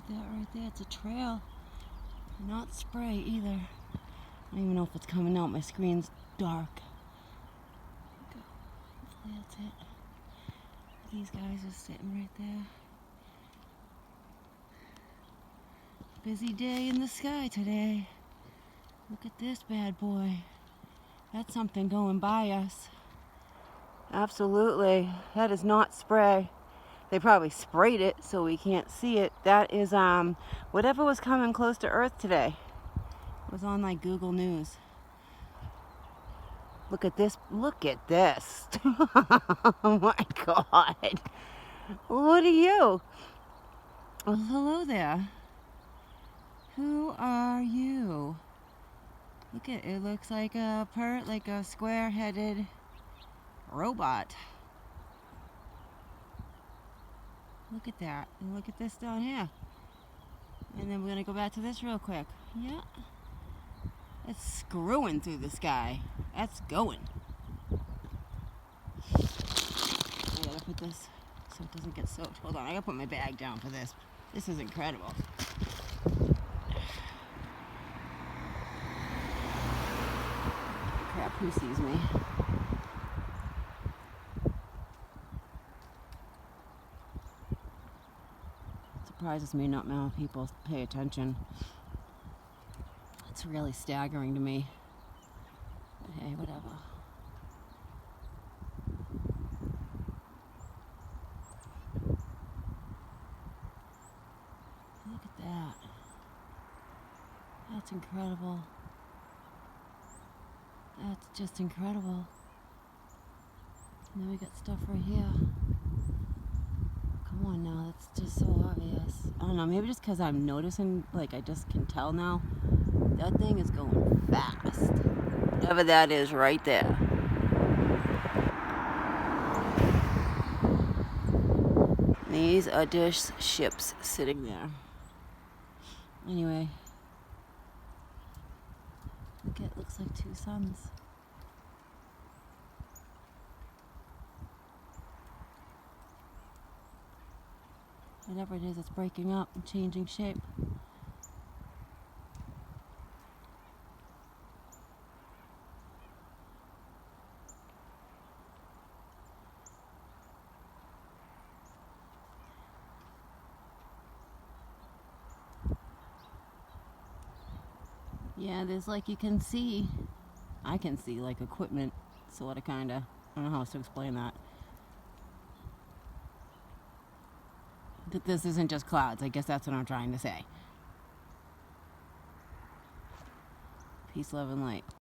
that right there. It's a trail. Not spray either. I don't even know if it's coming out. My screen's dark. Go. Hopefully that's it. These guys are sitting right there. Busy day in the sky today. Look at this bad boy. That's something going by us. Absolutely. That is not spray. They probably sprayed it so we can't see it. That is whatever was coming close to Earth today. It was on like Google News. Look at this. Look at this. Oh my God. What are you? Well, hello there. Who are you? Look at it. Looks like a square-headed robot. Look at that. And look at this down here. And then we're gonna go back to this real quick. Yeah. It's screwing through the sky. That's going. I gotta put this so it doesn't get soaked. Hold on, I gotta put my bag down for this. This is incredible. Crap, who sees me? Surprises me not many people pay attention. It's really staggering to me. But hey, whatever. Look at that. That's incredible. That's just incredible. And then we got stuff right here. Come on now, that's just so obvious. I don't know, maybe just because I'm noticing, like I just can tell now. That thing is going fast. Whatever that is right there. These are just ships sitting there. Anyway. Look, it looks like two suns. Whatever it is, it's breaking up and changing shape. Yeah, there's like, you can see, I can see like equipment, sorta, kinda. I don't know how else to explain that. That this isn't just clouds, I guess that's what I'm trying to say. Peace, love, and light.